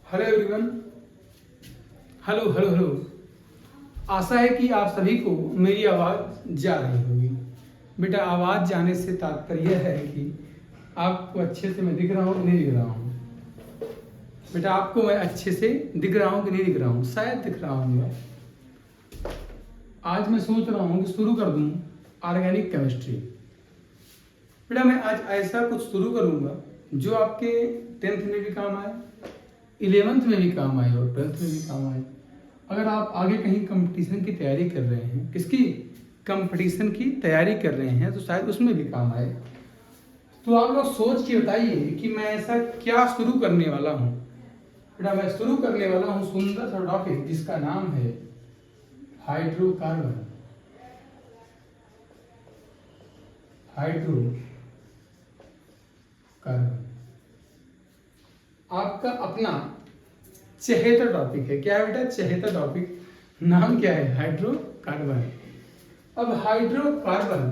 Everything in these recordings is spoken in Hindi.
Hello everyone. Hello hello hello. आशा है कि आप सभी को मेरी आवाज़ जा रही होगी। बेटा, आवाज़ जाने से तात्पर्य है कि आपको अच्छे से मैं दिख रहा हूँ नहीं दिख रहा हूँ। बेटा, आपको मैं अच्छे से दिख रहा हूँ कि नहीं दिख रहा हूँ? शायद दिख रहा हूँ। आज मैं सोच रहा हूँ कि शुरू कर दूँ ऑर्गेनिक केमिस्ट्री। बेटा, मैं आज ऐसा कुछ शुरू करूँगा जो आपके 10th में भी काम आए, 11th में भी काम आए और 12th में भी काम आए। अगर आप आगे कहीं कंपटीशन की तैयारी कर रहे हैं, किसकी कंपटीशन की तैयारी कर रहे हैं, तो शायद उसमें भी काम आए। तो आप लोग सोच के बताइए कि मैं ऐसा क्या शुरू करने वाला हूँ। बेटा, मैं शुरू करने वाला हूँ सुंदर सा टॉपिक जिसका नाम है हाइड्रोकार्बन। हाइड्रोकार्बन आपका अपना चहेता टॉपिक है। क्या है बेटा? चहेता टॉपिक। नाम क्या है? हाइड्रोकार्बन। अब हाइड्रोकार्बन,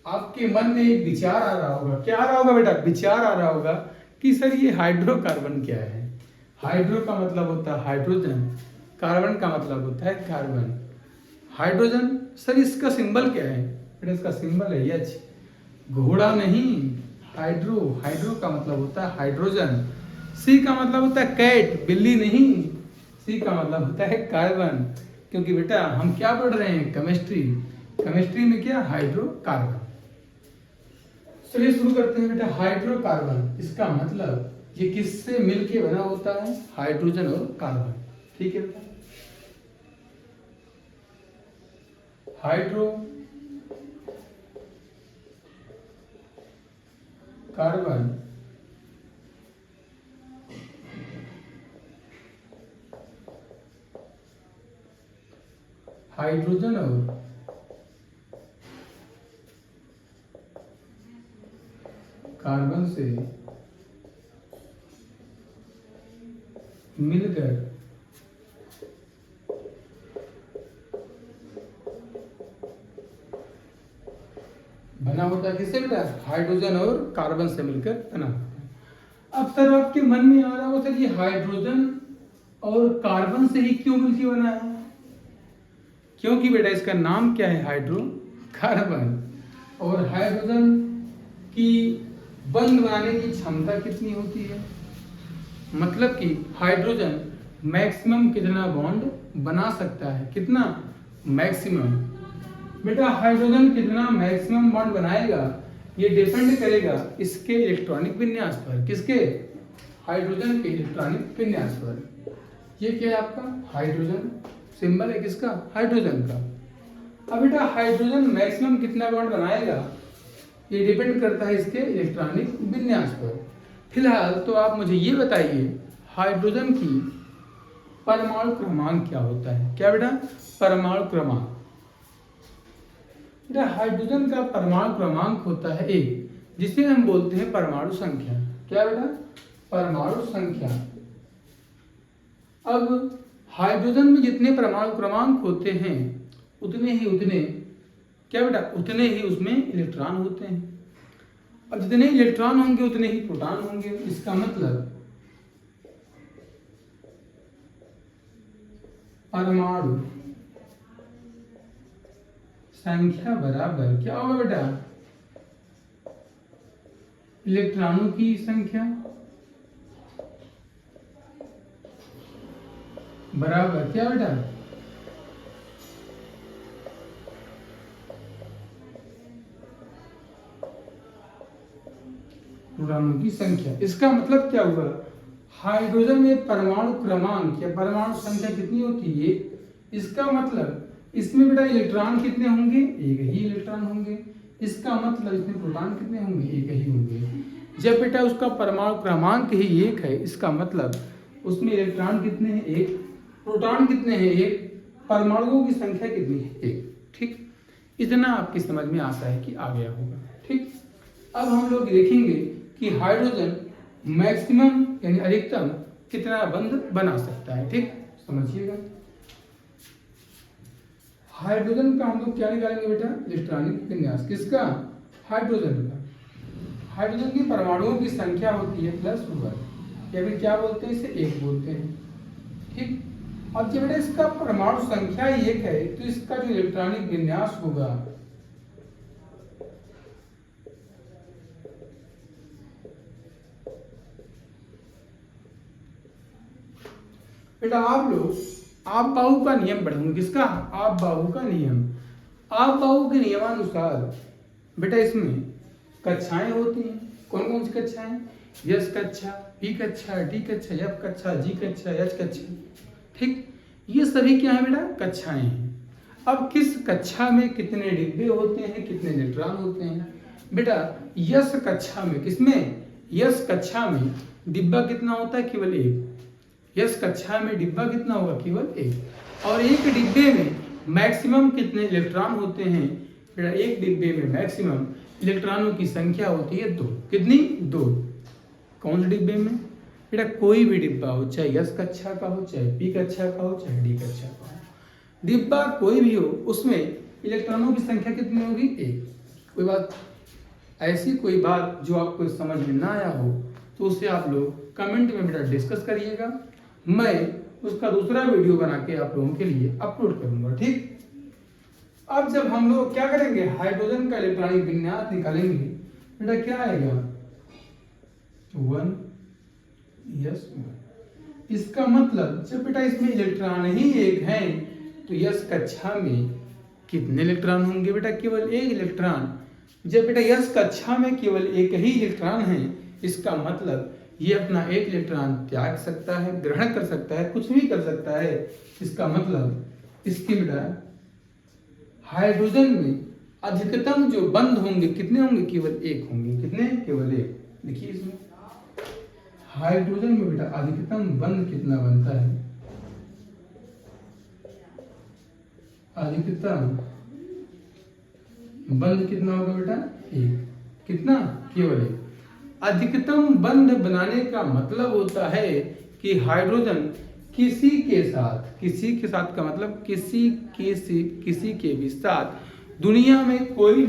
आपके मन में एक विचार आ रहा होगा। क्या आ रहा होगा बेटा? विचार आ रहा होगा कि सर ये हाइड्रोकार्बन क्या है। हाइड्रो का मतलब होता है हाइड्रोजन, कार्बन का मतलब होता है कार्बन। हाइड्रोजन, सर इसका सिंबल क्या है? बेटा, इसका सिंबल है एच। घोड़ा नहीं, हाइड्रो। हाइड्रो का मतलब होता है हाइड्रोजन। सी का मतलब होता है कैट, बिल्ली नहीं। सी का मतलब होता है कार्बन। क्योंकि बेटा हम क्या पढ़ रहे हैं? केमिस्ट्री। केमिस्ट्री में क्या? हाइड्रोकार्बन। चलिए शुरू करते हैं बेटा। हाइड्रोकार्बन, इसका मतलब ये किससे मिलके बना होता है? हाइड्रोजन और कार्बन। ठीक है बेटा। हाइड्रो कार्बन हाइड्रोजन और कार्बन से मिलकर बना होता है। किससे बेटा? हाइड्रोजन और कार्बन से मिलकर बना होता है। अब सर आपके मन में आ रहा हो, सर ये हाइड्रोजन और कार्बन से ही क्यों मिलकर बना है? क्योंकि बेटा इसका नाम क्या है? हाइड्रोकार्बन। और हाइड्रोजन की बंध बनाने की क्षमता कितनी होती है? मतलब कि हाइड्रोजन मैक्सिमम कितना बॉन्ड बना सकता है? कितना? मैक्सिमम। बेटा, हाइड्रोजन कितना मैक्सिमम बॉन्ड बनाएगा ये डिपेंड करेगा इसके इलेक्ट्रॉनिक विन्यास पर। किसके? हाइड्रोजन के इलेक्ट्रॉनिक विन्यास पर। ये क्या है आपका? हाइड्रोजन। सिंबल है किसका? हाइड्रोजन का। अब बेटा हाइड्रोजन मैक्सिमम कितना बॉन्ड बनाएगा ये डिपेंड करता है इसके इलेक्ट्रॉनिक विन्यास पर। फिलहाल तो आप मुझे ये बताइए, हाइड्रोजन की परमाणु क्रमांक क्या होता है? क्या बेटा? परमाणु क्रमांक। बेटा हाइड्रोजन का परमाणु क्रमांक होता है 1, जिसे हम बोलते हैं परमाणु संख्या। क्या बेटा? परमाणु संख्या। अब हाइड्रोजन में जितने परमाणु क्रमांक होते हैं उतने क्या बेटा? उतने ही उसमें इलेक्ट्रॉन होते हैं। अब जितने इलेक्ट्रॉन होंगे उतने ही प्रोटॉन होंगे। इसका मतलब परमाणु संख्या बराबर क्या होगा बेटा? इलेक्ट्रॉनों की संख्या बराबर क्या बेटा? प्रोटॉनों की संख्या। इसका मतलब क्या हुआ? हाइड्रोजन में परमाणु क्रमांक या परमाणु संख्या कितनी होती है? इसका मतलब इसमें बेटा इलेक्ट्रॉन कितने होंगे? एक ही इलेक्ट्रॉन होंगे। इसका मतलब इसमें प्रोटॉन कितने होंगे? एक ही होंगे। जब बेटा उसका परमाणु क्रमांक ही 1 है, इसका मतलब उसमें इलेक्ट्रॉन कितने हैं? 1। प्रोटॉन कितने हैं? 1। परमाणुओं की संख्या कितनी है? 1। ठीक, इतना आपकी समझ में आता है कि आ गया होगा। ठीक, अब हम लोग देखेंगे कि हाइड्रोजन मैक्सिमम यानी अधिकतम कितना बंध बना सकता है। ठीक, समझिएगा। हाइड्रोजन का हम लोग क्या निकालेंगे बेटा? इलेक्ट्रॉनिक विन्यास। किसका? हाइड्रोजन का। हाइड्रोजन की परमाणुओं की संख्या होती है +1। या फिर क्या बोलते हैं इसे, एक बोलते हैं। ठीक, अब जब बेटा इसका परमाणु संख्या एक है तो इसका जो इलेक्ट्रॉनिक विन्यास होगा बेटा आप लोग आप बाहु का नियम पढ़ेंगे। किसका? आप बाहु का नियम। आप बाहु के नियमानुसार बेटा इसमें कक्षाएं होती हैं। कौन कौन सी कक्षाएं? यस कक्षा, पी कक्षा, डी कक्षा, एफ कक्षा, जी कक्षा, एच कक्षा। ठीक, ये सभी क्या है बेटा? कक्षाएं हैं। अब किस कक्षा में कितने डिब्बे होते हैं, कितने इलेक्ट्रॉन होते हैं? बेटा यस कक्षा में, किसमें? यस कक्षा में डिब्बा कितना होता है? केवल एक। यस कक्षा में डिब्बा कितना होगा? केवल एक। और एक डिब्बे में मैक्सिमम कितने इलेक्ट्रॉन होते हैं? बेटा एक डिब्बे में मैक्सिमम इलेक्ट्रॉनों की संख्या होती है 2। कितनी? 2। कौन से डिब्बे में? बेटा कोई भी डिब्बा हो, चाहे यस कक्षा का हो, चाहे पी कक्षा का हो, चाहे डी कक्षा का हो, डिब्बा कोई भी हो, उसमें इलेक्ट्रॉनों की संख्या कितनी होगी? 1। कोई बात ऐसी कोई बात जो आपको समझ में ना आया हो तो उसे आप लोग कमेंट में बेटा डिस्कस करिएगा। मैं उसका दूसरा वीडियो बना के आप लोगों के लिए अपलोड करूंगा। ठीक, अब जब हम लोग क्या करेंगे? हाइड्रोजन का इलेक्ट्रॉनिक विन्यास निकालेंगे। बेटा क्या आएगा? 1 यस 1। इसका मतलब जब बेटा इसमें इलेक्ट्रॉन ही एक है तो यस कक्षा में कितने इलेक्ट्रॉन होंगे? बेटा केवल एक इलेक्ट्रॉन। जब बेटा यस कक्षा में केवल एक ही इलेक्ट्रॉन है, इसका मतलब ये अपना एक इलेक्ट्रॉन त्याग सकता है, ग्रहण कर सकता है, कुछ भी कर सकता है। इसका मतलब इसके बेटा हाइड्रोजन में अधिकतम जो बंध होंगे कितने होंगे? केवल एक होंगे। कितने? केवल एक। देखिए इसमें हाइड्रोजन में बेटा अधिकतम बंध कितना बनता है? अधिकतम बंध कितना होगा बेटा? एक। कितना? केवल एक। अधिकतम बंध बनाने का मतलब होता है कि हाइड्रोजन किसी के साथ का मतलब किसी के भी साथ दुनिया में कोई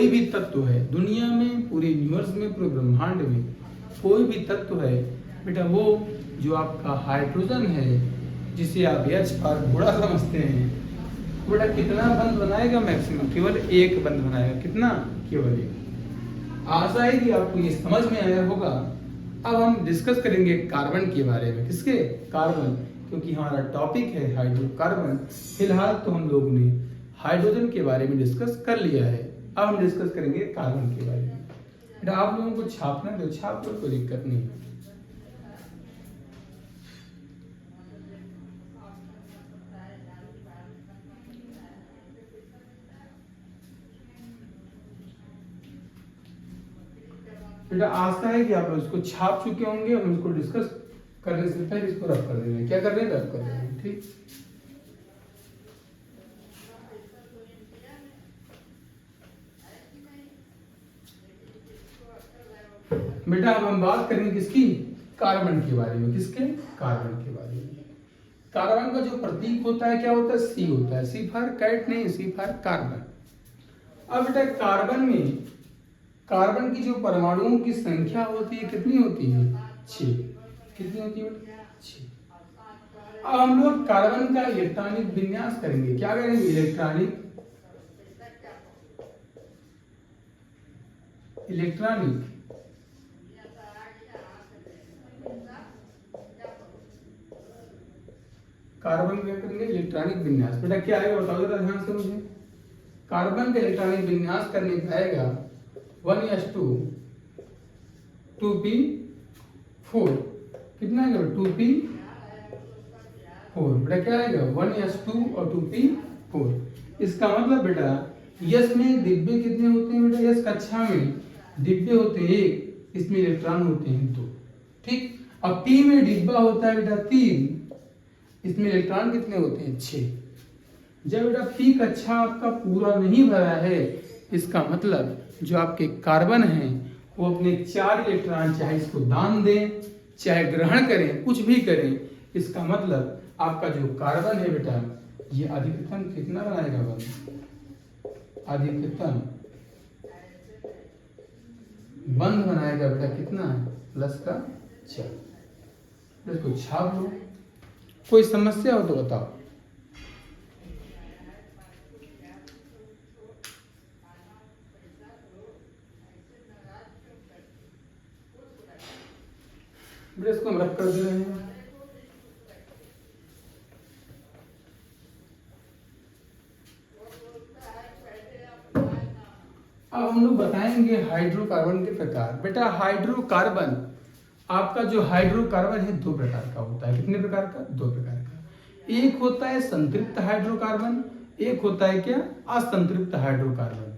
भी तत्व है, दुनिया में पूरे यूनिवर्स में, पूरे ब्रह्मांड में कोई भी तत्व है बेटा, वो जो आपका हाइड्रोजन है, जिसे आप H पर घोड़ा समझते हैं, बेटा कितना बंध बनाएगा? मैक्सिमम केवल एक बंध बनाएगा। कितना? केवल एक। आशा है कि आपको ये समझ में आया होगा। अब हम डिस्कस करेंगे कार्बन के बारे में। किसके? कार्बन, क्योंकि हमारा टॉपिक है हाइड्रोकार्बन। फिलहाल तो हम लोगों ने हाइड्रोजन के बारे में डिस्कस कर लिया है। अब हम डिस्कस करेंगे कार्बन के बारे में। बेटा आप लोगों को छापना है तो छाप लो, कोई दिक्कत नहीं। बेटा आशा है कि आप लोग इसको छाप चुके होंगे। हम इसको डिस्कस करने से पहले इसको रफ कर देंगे। क्या कर रहे हैं? रफ कर देंगे। ठीक, बेटा अब हम बात करेंगे किसकी? कार्बन के बारे में। किसके? कार्बन के बारे में। कार्बन का जो प्रतीक होता है क्या होता है? सी होता है। सी फॉर कैट नहीं, सी फॉर कार्बन। अब बेटा कार्बन की जो परमाणुओं की संख्या होती है कितनी होती है? 6। कितनी होती है? 6। अब हम लोग कार्बन का इलेक्ट्रॉनिक विन्यास करेंगे। क्या करेंगे? इलेक्ट्रॉनिक कार्बन क्या करेंगे? इलेक्ट्रॉनिक विन्यास। बेटा क्या आएगा? बताओ जरा ध्यान से मुझे। कार्बन का इलेक्ट्रॉनिक विन्यास करने का आएगा 1s2 2p4। कितना आएगा? 2p4। बेटा क्या आएगा? 1s2 और 2p4। इसका मतलब बेटा यस में डिब्बे कितने होते हैं? बेटा यस कक्षा में डिब्बे होते हैं 1, इसमें इलेक्ट्रॉन होते हैं 2। ठीक, अब पी में डिब्बा होता है बेटा 3, इसमें इलेक्ट्रॉन कितने होते हैं? 6। जब बेटा पी कक्षा आपका पूरा नहीं भरा है, इसका मतलब जो आपके कार्बन हैं वो अपने 4 इलेक्ट्रॉन चाहे इसको दान दें, चाहे ग्रहण करें, कुछ भी करें, इसका मतलब आपका जो कार्बन है बेटा ये अधिकतम कितना बनाएगा? बंद अधिकतम बंध बनाएगा बेटा कितना है, प्लस का 4। इसको छाप लो। कोई समस्या हो तो बताओ। इसको हम रख कर दे रहे हैं। अब हम लोग बताएंगे हाइड्रोकार्बन के प्रकार। बेटा हाइड्रोकार्बन, आपका जो हाइड्रोकार्बन है दो प्रकार का होता है। कितने प्रकार का? दो प्रकार का। एक होता है संतृप्त हाइड्रोकार्बन, एक होता है क्या? असंतृप्त हाइड्रोकार्बन।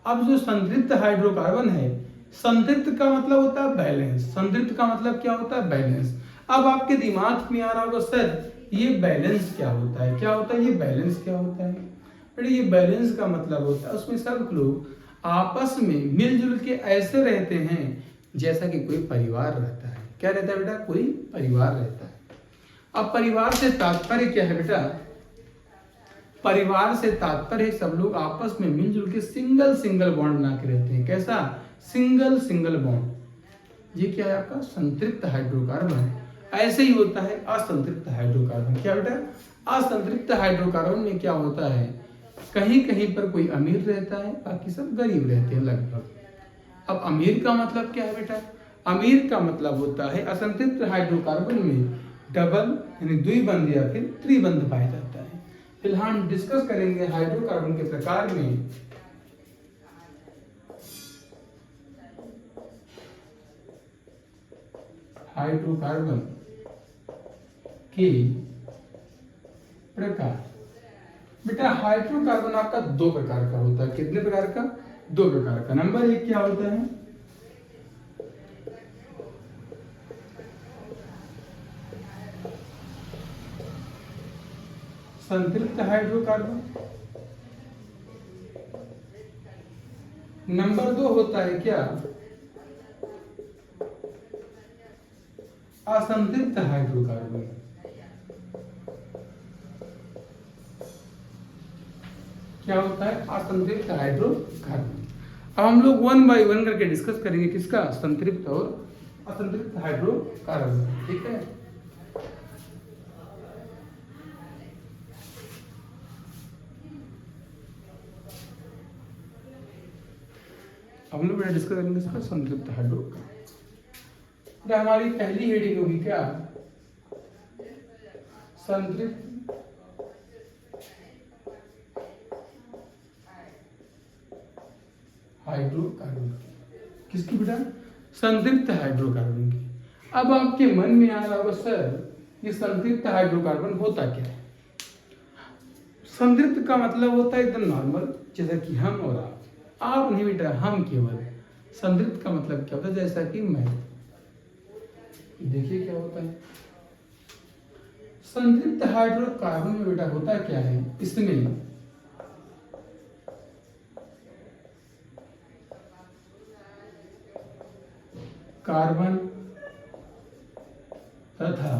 अब जो संतृप्त हाइड्रोकार्बन है, संतृप्त का मतलब होता है बैलेंस, संतृप्त का मतलब क्या होता है? बैलेंस। अब आपके दिमाग में आ रहा होगा सर ये बैलेंस क्या होता है? क्या होता है ये बैलेंस? क्या होता है? बेटा ये बैलेंस का मतलब होता है उसमें सब लोग आपस में मिलजुल के ऐसे रहते हैं जैसा कि कोई परिवार रहता है। क्या रहता है बेटा? कोई परिवार रहता है। अब परिवार से तात्पर्य क्या है बेटा? परिवार से तात्पर्य सब लोग आपस में मिलजुल के सिंगल सिंगल बॉन्ड बना के रहते हैं। कैसा? Single single bond. ये क्या है आपका? संतृप्त हाइड्रोकार्बन। ऐसे ही होता है असंतृप्त हाइड्रोकार्बन। क्या बेटा? असंतृप्त हाइड्रोकार्बन में क्या होता है, कहीं कहीं पर कोई अमीर रहता है, बाकी सब गरीब रहते हैं लगभग। अब अमीर का मतलब क्या है बेटा? अमीर का मतलब होता है असंतृप्त हाइड्रोकार्बन में डबल यानी द्विबंध या फिर त्रिबंध पाया जाता है। फिलहाल हम डिस्कस करेंगे हाइड्रोकार्बन के प्रकार में हाइड्रोकार्बन के प्रकार। बेटा हाइड्रोकार्बन आपका दो प्रकार का होता है। कितने प्रकार का? दो प्रकार का। नंबर एक क्या होता है? संतृप्त हाइड्रोकार्बन। नंबर दो होता है क्या? असंतृप्त हाइड्रोकार्बन। क्या होता है? असंतृप्त हाइड्रोकार्बन। अब हम लोग वन बाय वन करके डिस्कस करेंगे किसका? संतृप्त और असंतृप्त हाइड्रोकार्बन। ठीक है। हम लोग डिस्कस करेंगे इसका संतृप्त हाइड्रोकार्बन। हमारी पहली हेडिंग होगी क्या? संतृप्त हाइड्रोकार्बन। किसकी बेटा? संतृप्त हाइड्रोकार्बन की। अब आपके मन में आ रहा होगा सर ये संतृप्त हाइड्रोकार्बन होता क्या है? संतृप्त का मतलब होता है एकदम नॉर्मल, जैसा कि हम और आप नहीं बेटा, हम केवल। संतृप्त का मतलब क्या होता है? जैसा कि मैं। देखिए क्या होता है संतृप्त हाइड्रोकार्बन में बेटा होता क्या है? इसमें कार्बन तथा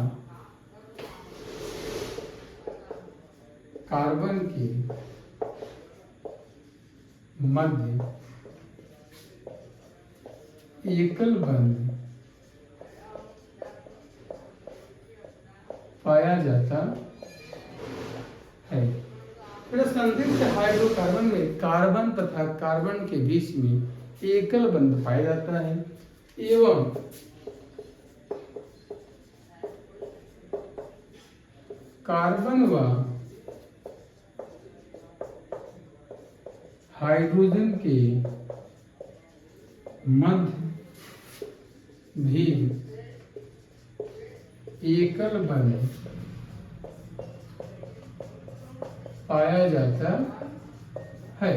कार्बन के मध्य एकल बंध पाया जाता है। संतृप्त हाइड्रोकार्बन में कार्बन तथा कार्बन के बीच में एकल बंध पाया जाता है एवं कार्बन व हाइड्रोजन के मध्य भी एकल बंध पाया जाता है।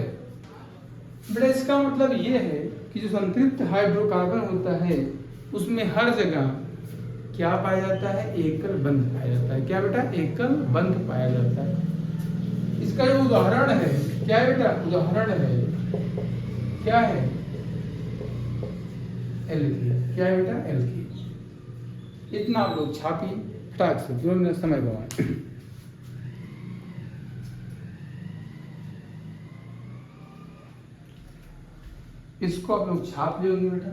बेटा इसका मतलब यह है कि जो संतृप्त हाइड्रोकार्बन होता है उसमें हर जगह क्या पाया जाता है? एकल बंध पाया जाता है। क्या बेटा? एकल बंध पाया जाता है। इसका जो उदाहरण है क्या है बेटा? उदाहरण है क्या है? एल्कीन। क्या है बेटा? एल्कीन। इतना आप लोग छापिए फटाक से, जो मैंने समय गवाए। इसको आप लोग छाप लोगे बेटा।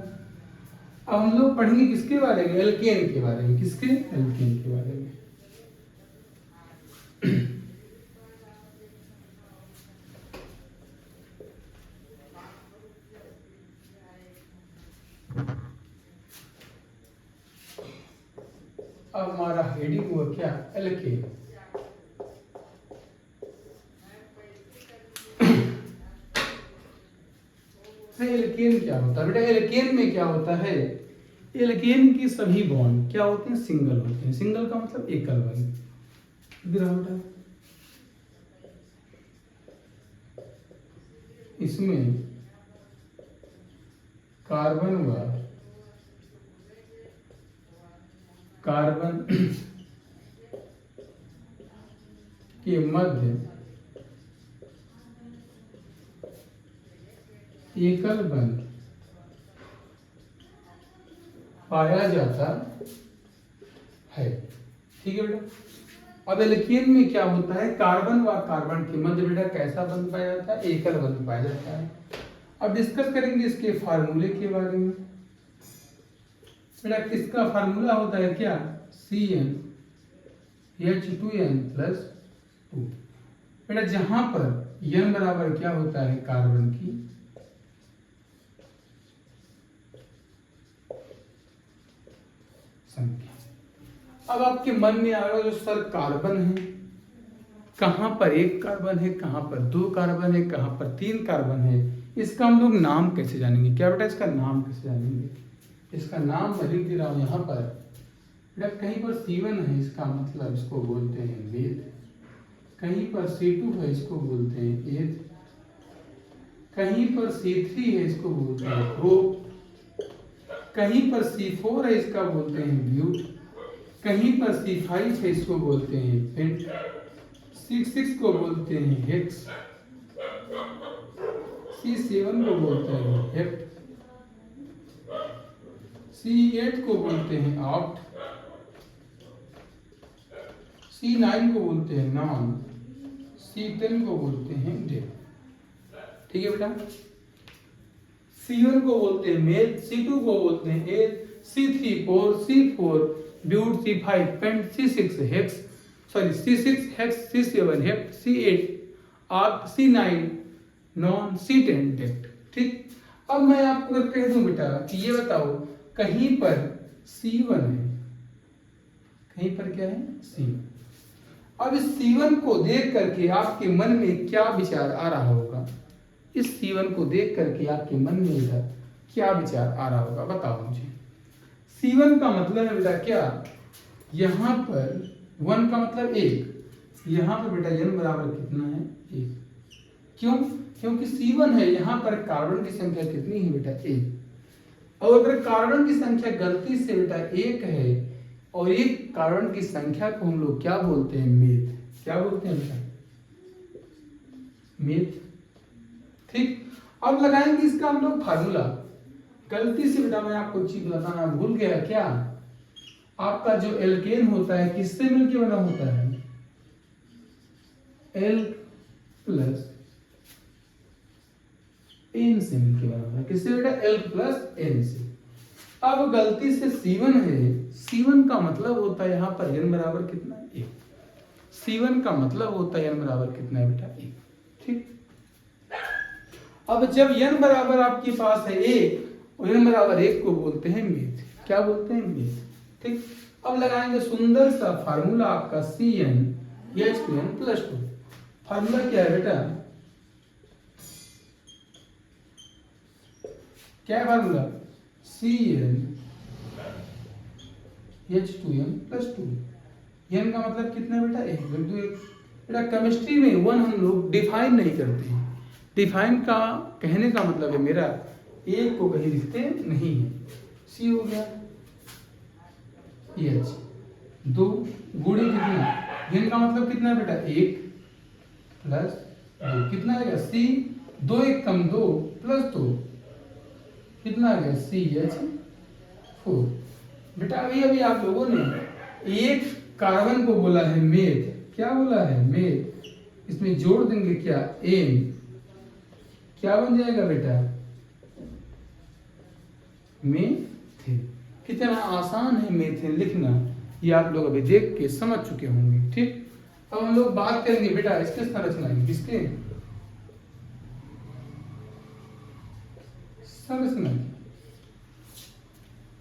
अब हम लोग पढ़ेंगे किसके बारे में, एल्केन के बारे में। किसके? एल्केन के बारे में। अब हमारा हेडिंग हुआ क्या, एल्केन। एल्केन क्या होता है बेटा? एल्केन में क्या होता है, एल्केन की सभी बॉन्ड क्या होते हैं, सिंगल होते हैं। सिंगल का मतलब एकल बॉन्ड। बेटा इसमें कार्बन व कार्बन के मध्य एकल बंध पाया जाता है। ठीक है बेटा। अब एल्केन में क्या होता है, कार्बन व कार्बन के मध्य बेटा कैसा बंध पाया जाता है, एकल बंध पाया जाता है। अब डिस्कस करेंगे इसके फार्मूले के बारे में। बेटा किसका फार्मूला होता है क्या, CnH2n+2। बेटा जहां पर n बराबर क्या होता है, कार्बन की संख्या। अब आपके मन में आ रहा है जो सर कार्बन है, कहां पर एक कार्बन है, कहां पर दो कार्बन है, कहां पर तीन कार्बन है, इसका हम लोग नाम कैसे जानेंगे? क्या बेटा इसका नाम कैसे जानेंगे? इसका नाम मैं लिख दे रहा हूं यहां पर। बेटा कहीं पर C1 है, इसका मतलब इसको बोलते हैं मेथ। कहीं पर C2 है, इसको बोलते हैं एथ। कहीं पर C3 है, इसको बोलते हैं प्रो। कहीं पर C4 है, इसका बोलते हैं ब्यूट। कहीं पर C5 है, इसको बोलते हैं पेंट। C6 को बोलते हैं हेक्स। C7 को बोलते हैं हेप्ट। C8 को बोलते हैं ऑक्ट। C9 को बोलते हैं नॉन। C10 को बोलते हैं डेड। ठीक है बेटा। C1 को बोलते हैं मेल, C2 को बोलते हैं एथ, C3 पोर, C4 ब्यूट, C5 paint, C6 hex, C6 hex, C7 hept, C8 oct, C9 non, C10 dead. ठीक। अब मैं आपको अगर कह दूं बेटा कि ये बताओ कहीं पर C1 है, कहीं पर क्या है, C1। अब इस C1 को देख करके आपके मन में क्या विचार आ रहा होगा? इस C1 को देख करके आपके मन में बेटा क्या विचार आ रहा होगा, बताओ मुझे। C1 का मतलब है बेटा क्या, यहां पर 1 का मतलब 1, यहां पर बेटा n बराबर कितना है, 1। क्यों? क्योंकि C1 है, यहां पर कार्बन की संख्या कितनी है बेटा, 1। और अगर कार्बन की संख्या गलती से बेटा 1 है और एक कार्बन की संख्या को हम लोग क्या बोलते हैं, मेथ। क्या बोलते हैं बेटा, मेथ। ठीक। अब लगाएंगे इसका हम लोग फार्मूला। गलती से बेटा मैं आपको चीज बताना भूल गया, क्या आपका जो एल्केन होता है किससे मिलके बना होता है, L प्लस N से मिलके बना होता है। किससे बेटा, L प्लस N से। अब गलती से C1 है, C1 का मतलब होता है यहाँ पर n बराबर कितना है, 1। C1 का मतलब होता है n बराबर कितना है बेटा, 1। ठीक। अब जब n बराबर आपके पास है 1 और n बराबर 1 को बोलते हैं मेथ। क्या बोलते हैं, मेथ। ठीक। अब लगाएंगे सुंदर सा फार्मूला आपका CnH2n+2। फार्मूला क्या है बेटा, क्या है फार्मूला, CnH2n+2। n का मतलब कितना है बेटा, 1। बिंदु 1। बेटा केमिस्ट्री में 1 हम लोग डिफाइन नहीं करते हैं। डिफाइन का कहने का मतलब है मेरा 1 को कहीं लिखते नहीं है। C हो गया H 2 गुणे कितना, n का मतलब कितना है बेटा, 1 प्लस 2 कितना आएगा, C 2 1 कम 2 प्लस 2 कितना आ गया, CH4। बेटा अभी अभी आप लोगों ने एक कार्बन को बोला है मेथ। क्या बोला है, मेथ। इसमें जोड़ देंगे क्या, N। क्या बन जाएगा बेटा, मेथेन। कितना आसान है मेथेन लिखना, ये आप लोग अभी देख के समझ चुके होंगे। ठीक, अब हम लोग बात करेंगे बेटा इसके संरचना की। किसके संरचना की?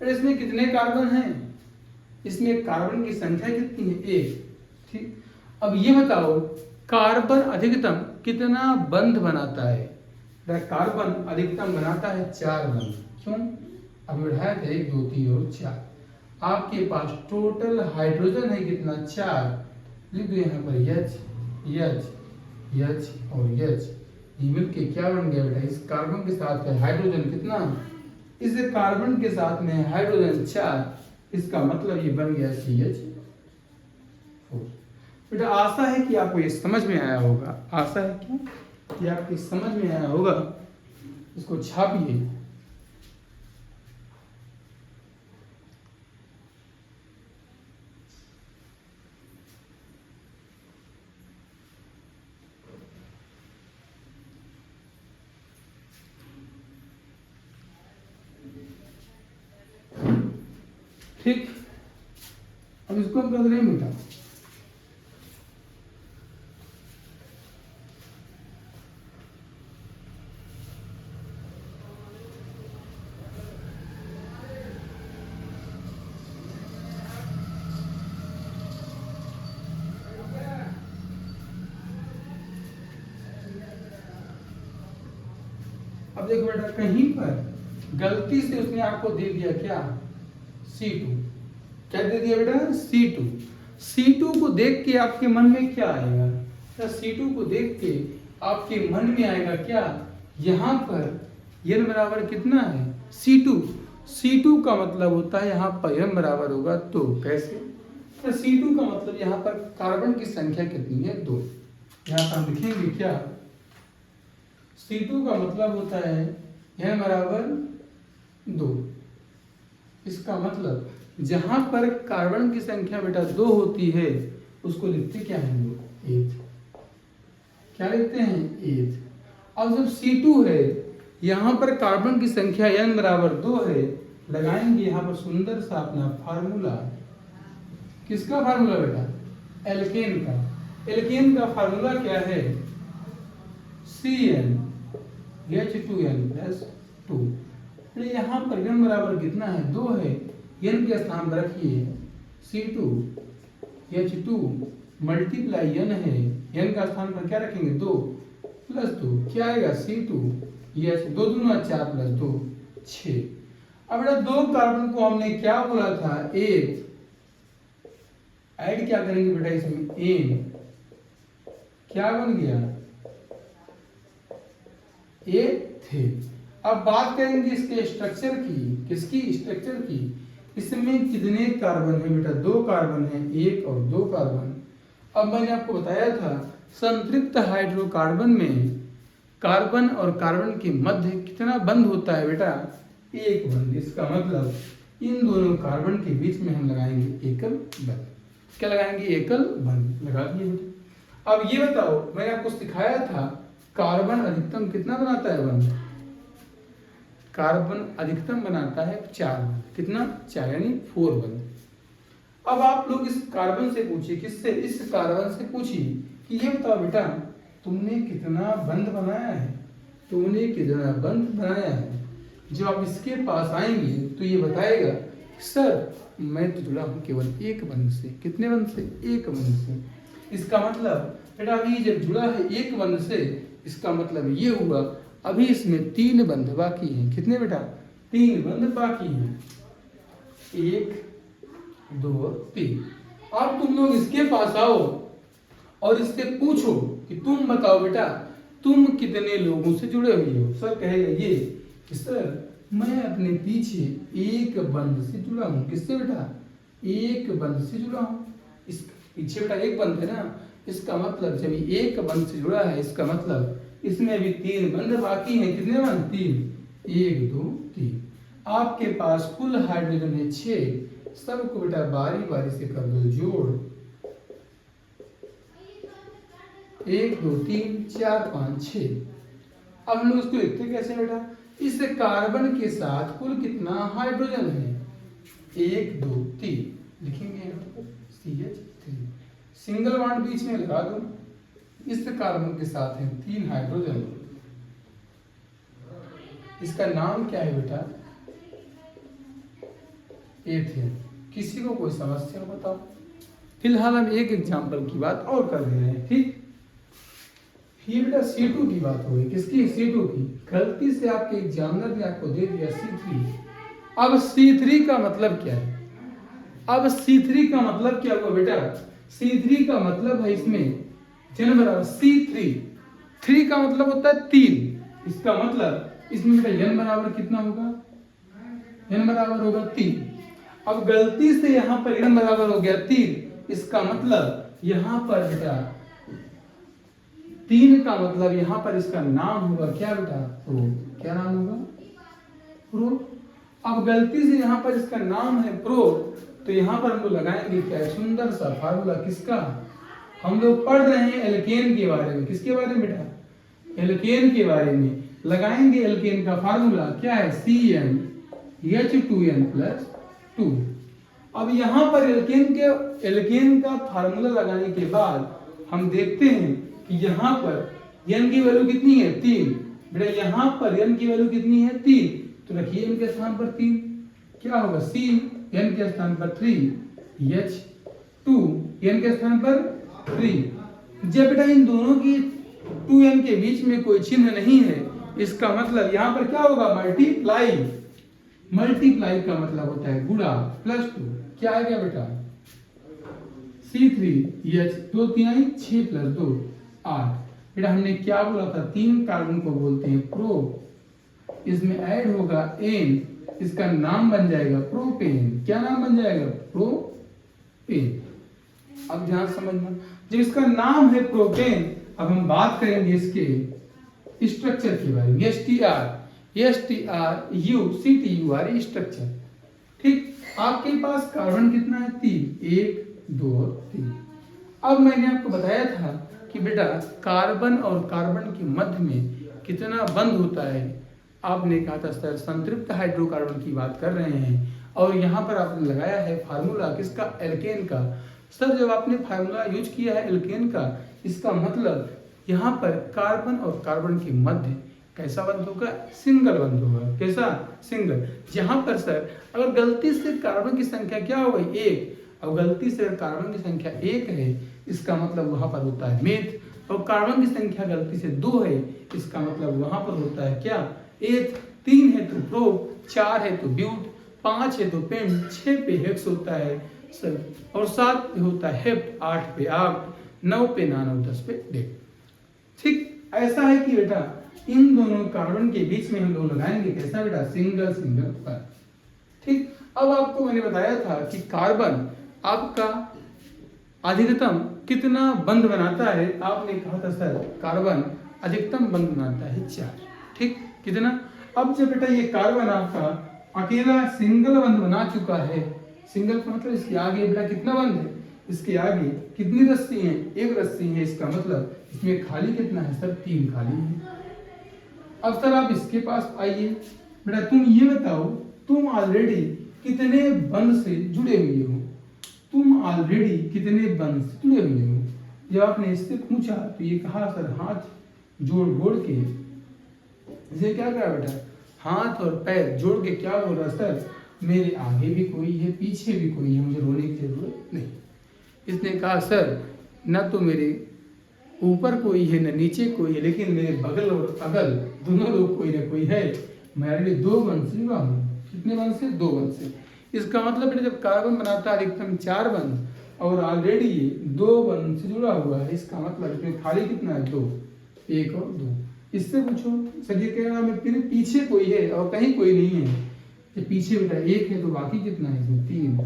इसमें कितने कार्बन हैं? इसमें कार्बन की संख्या कितनी है? एक। ठीक, अब ये बताओ कार्बन अधिकतम कितना बंध बनाता है? कार्बन अधिकतम बनाता है 4 बंध। क्यों? अब बढ़ाया था 1 2 3 और 4। आपके पास टोटल हाइड्रोजन है कितना? 4। लिख दो यहाँ पर H H H और H। ये मिलके क्या बन गया बेटा? इस कार्बन के साथ है हाइड्रोजन कितना? इस कार्बन के साथ में हाइड्रोजन 4, इसका मतलब ये बन गया CH4। बेटा आशा है कि आपको ये समझ में आया होगा। आशा है क्या कि आपको समझ में आया होगा। इसको छापिए। ठीक, अब इसको हम कर रहे हैं बेटा अब देखो बेटा कहीं पर गलती से उसने आपको दे दिया क्या? C2। क्या दे दिया बेटा? C2। C2 को देख के आपके मन में क्या आएगा? C2 को देख के आपके मन में आएगा क्या? यहाँ पर n बराबर कितना है? C2। C2 का मतलब होता है यहाँ पर n बराबर होगा 2। कैसे? तो C2 का मतलब यहाँ पर कार्बन की संख्या कितनी है? 2। यहाँ पर हम लिखेंगे क्या? C2 का मतलब होता है n बराबर 2। इसका मतलब जहां पर कार्बन की संख्या बेटा 2 होती है उसको लिखते क्या है? 8। क्या लिखते हैं? 8। अब जब C2 है, यहां पर कार्बन की संख्या n बराबर 2 है, लगाएंगे यहां पर सुंदर सा अपना फार्मूला। किसका फार्मूला बेटा? एल्केन का। एल्केन का फार्मूला क्या है? CN H2n+2। यहाँ पर n बराबर कितना है? 2 है। n के स्थान पर रखिए C2 H2 मल्टीप्लाई n है। n का स्थान पर क्या रखेंगे? 2 + 2 क्या आएगा? C2 H 2 दूना 4 + 2 6। अब बेटा 2 कार्बन को हमने क्या बोला था? 8। ऐड क्या करेंगे बेटा इसमें? n। क्या बन गया? 8 थे। अब बात करेंगे इसके स्ट्रक्चर की। किसकी? स्ट्रक्चर की। इसमें कितने कार्बन है बेटा? 2 कार्बन है, 1 और 2 कार्बन। अब मैंने आपको बताया था संतृप्त हाइड्रोकार्बन में कार्बन और कार्बन के मध्य कितना बंध होता है बेटा? 1 बंध। इसका मतलब इन दोनों कार्बन के बीच में हम लगाएंगे एकल बंध। क्या लगाएंगे? एकल बंध लगा दिए बेटा। अब ये बताओ, मैंने आपको सिखाया था कार्बन अधिकतम कितना बनाता है बंध? कार्बन अधिकतम बनाता है 4 बंध। कितना? 4 यानी 4 बंध। अब आप लोग इस कार्बन से पूछिए, किससे? इस कार्बन से पूछिए कि ये बताओ बेटा तुमने कितना बंध बनाया है? तुमने कितना बंध बनाया है? जब आप इसके पास आएंगे तो ये बताएगा सर मैं तो जुड़ा हूं केवल 1 बंध से। कितने बंध से? 1 बंध से। इसका मतलब बेटा अभी जब जुड़ा है 1 बंध से, इसका मतलब ये हुआ अभी इसमें 3 बंध बाकी हैं। कितने बेटा? 3 बंध बाकी हैं। 1 2 3। अब तुम लोग इसके पास आओ और इससे पूछो कि तुम बताओ बेटा तुम कितने लोगों से जुड़े हुए हो? सर कहेगा ये कि सर मैं अपने पीछे 1 बंध से जुड़ा हूं। किससे बेटा? 1 बंध से जुड़ा हूं। इस पीछे बेटा 1 बंध है ना, इसका मतलब जब 1 बंध से जुड़ा है, इसका मतलब इसमें भी 3 बंध बाकी हैं। कितने बंध? 3। 1 2 3। आपके पास कुल हाइड्रोजन है 6। सबको बेटा बारी बारी से कर दो जोड़। 1 2 3 4 5 6। अब हम लोग इसको लिखते कैसे बेटा? इस कार्बन के साथ कुल कितना हाइड्रोजन है? 1 2 3 लिखेंगे CH3, सिंगल बॉन्ड बीच में लगा दो। इस कार्बन के साथ है 3 हाइड्रोजन। इसका नाम क्या है बेटा? एथेन। किसी को कोई समस्या बताओ? फिलहाल हम एक एग्जाम्पल की बात और कर रहे हैं, ठीक। ये बेटा C2 की बात हो गई। किसकी? C2 की। गलती से आपके एग्जामिनर ने आपको दे दिया C3। अब C3 का मतलब क्या है? अब C3 का मतलब क्या हुआ बेटा? C3 का मतलब है इसमें जन बराबर C3। 3 का मतलब होता है 3। इसका मतलब इसमें बेटा n बराबर कितना होगा? n बराबर होगा 3। अब गलती से यहाँ पर n बराबर हो गया 3। इसका मतलब यहाँ पर बेटा 3 का मतलब यहाँ पर इसका नाम होगा क्या बेटा? प्रो। क्या नाम होगा? प्रो। अब गलती से यहाँ पर इसका नाम है प्रो, तो यहाँ पर हम लोग लगाएंगे क्या? सुंदर सा फार्मूला। किसका? हम लोग पढ़ रहे हैं एल्केन के बारे में। किसके बारे में बेटा? एल्केन के बारे में। लगाएंगे एल्केन का फार्मूला क्या है? CnH2n+2। अब यहाँ पर एल्केन का फार्मूला लगाने के बाद हम देखते हैं कि यहाँ पर n की वैल्यू कितनी है? 3। बेटा यहाँ पर n की वैल्यू कितनी है? 3। तो रखिए n के स्थान पर 3। क्या होगा? C n के स्थान पर 3 H2 n के स्थान पर 3। जब बेटा इन दोनों की 2n के बीच में कोई चिन्ह नहीं है, इसका मतलब यहाँ पर क्या होगा? मल्टीप्लाई। मल्टीप्लाई का मतलब होता है गुणा, +2। क्या आ गया बेटा? C3H 2 3 6 + 2 8। बेटा हमने क्या बोला था? 3 कार्बन को बोलते हैं प्रो। इसमें ऐड होगा N, इसका नाम बन जाएगा प्रोपेन। क्या नाम बन जाएगा? प्रोपेन। अब ध्यान समझना, जब इसका नाम है प्रोपेन, अब हम बात करेंगे इसके स्ट्रक्चर के बारे में। STRUCTUR स्ट्रक्चर, ठीक। आपके पास कार्बन कितना है? 3। 1 2 3। अब मैंने आपको बताया था कि बेटा कार्बन और कार्बन के मध्य में कितना बंध होता है। आपने कहा था सर संतृप्त हाइड्रोकार्बन की बात कर रहे हैं, और यहाँ पर आपने लगाया है फार्मूला किसका? एल्केन का। सर जब आपने फार्मूला यूज किया है एल्केन का, इसका मतलब यहाँ पर कार्बन और कार्बन के मध्य कैसा बंध होगा? सिंगल बंध होगा। कैसा? सिंगल। जहाँ पर सर अगर गलती से कार्बन की संख्या क्या हो गई? 1। अब गलती से कार्बन की संख्या 1 है, इसका मतलब वहां पर होता है मेथ। और कार्बन की संख्या गलती से 2 है, इसका मतलब वहां पर होता है क्या? एथ। 3 है तो प्रो, 4 है तो ब्यूट, 5 है तो पेंट, 6 पे हेक्स होता है सर, और 7 पे होता है हेप्ट, 8 पे आक्ट, 9 पे नानो, 10 पे डेक। ठीक ऐसा है कि बेटा इन दोनों कार्बन के बीच में हम लोग लगाएंगे कैसा बेटा? सिंगल सिंगल पर। ठीक। अब आपको मैंने बताया था कि कार्बन आपका अधिकतम कितना बंध बनाता है। आपने कहा था सर कार्बन अधिकतम बंध बनाता है 4। ठीक। कितना? अब जब बेटा ये कार्बन आपका अकेला सिंगल बंध बना चुका है, सिंगल का मतलब इसके आगे बेटा कितना बंध है? इसके आगे कितनी रस्सी है? 1 रस्सी है। इसका मतलब इसमें खाली कितना है सर? 3 खाली है। अब सर आप इसके पास आइए, बेटा तुम ये बताओ तुम ऑलरेडी कितने बंध से जुड़े हुए हो? तुम ऑलरेडी कितने बंध से जुड़े हुए हो? जब आपने इससे पूछा तो ये कहा सर हाथ जोड़ जोड़ के। इसे क्या करा बेटा? हाथ और पैर जोड़ के क्या बोल रहा सर? मेरे आगे भी कोई है, पीछे भी कोई है, मुझे रोने की जरूरत नहीं। इसने कहा सर न तो मेरे ऊपर कोई है न नीचे कोई है, लेकिन मेरे बगल और अगल दोनों लोग कोई ना कोई है। मैं ऑलरेडी 2 बंध से जुड़ा हूँ। कितने बंध से? 2 बंध से। इसका मतलब बेटा जब कार्बन बनाता है अधिकतम 4 बंध और ऑलरेडी ये 2 बंध से जुड़ा हुआ है, इसका मतलब इसमें खाली कितना है? 2। 1 और 2। इससे पूछो सर ये कह रहा मेरे पीछे कोई है और कहीं कोई नहीं है। ये पीछे बेटा 1 है तो बाकी कितना है? इसमें 3।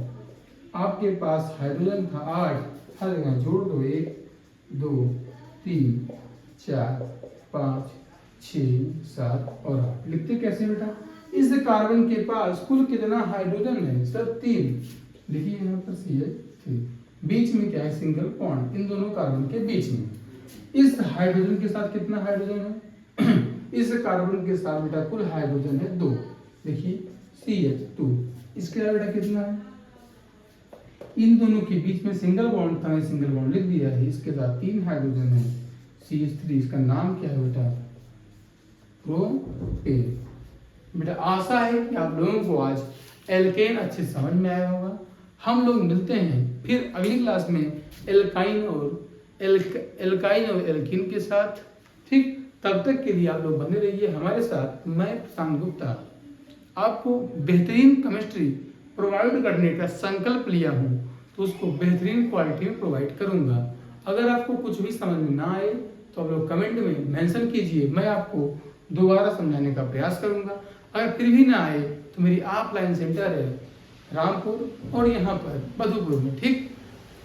आपके पास हाइड्रोजन था 8, हर जगह जोड़ दो। 1 2 3 4 5 6 7 और 8। लिखते कैसे बेटा? इस कार्बन के पास कुल कितना हाइड्रोजन है सर? 3। लिखिए यहाँ पर CH3। बीच में क्या है? सिंगल बॉन्ड इन दोनों कार्बन के बीच में। इस हाइड्रोजन के साथ कितना हाइड्रोजन है? इस कार्बन के साथ बेटा कुल हाइड्रोजन है 2, देखिए CH2। इसके अलावा बेटा कितना है, इन दोनों के बीच में सिंगल बॉन्ड था, सिंगल बॉन्ड लिख दिया है। इसके साथ 3 हाइड्रोजन है CH3, इसका नाम क्या है बेटा, प्रोपेन। बेटा आशा है कि आप लोगों को आज एल्केन अच्छे समझ में आया होगा। हम लोग मिलते हैं फिर अगली क्लास में एल्काइन और एल्कीन के साथ, ठीक। तब तक के लिए आप लोग बने रहिए हमारे साथ। मैं प्रशांत गुप्ता आपको बेहतरीन केमिस्ट्री प्रोवाइड करने का संकल्प लिया हूँ, तो उसको बेहतरीन क्वालिटी में प्रोवाइड करूँगा। अगर आपको कुछ भी समझ में ना आए तो आप लोग कमेंट में मेंशन कीजिए, मैं आपको दोबारा समझाने का प्रयास करूँगा। अगर फिर भी ना आए तो मेरी ऑफलाइन सेंटर है रामपुर और यहाँ पर मधुपुर में, ठीक।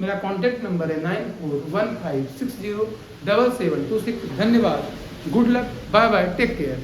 मेरा कॉन्टैक्ट नंबर है 9415607726। धन्यवाद, good luck, bye bye, take care.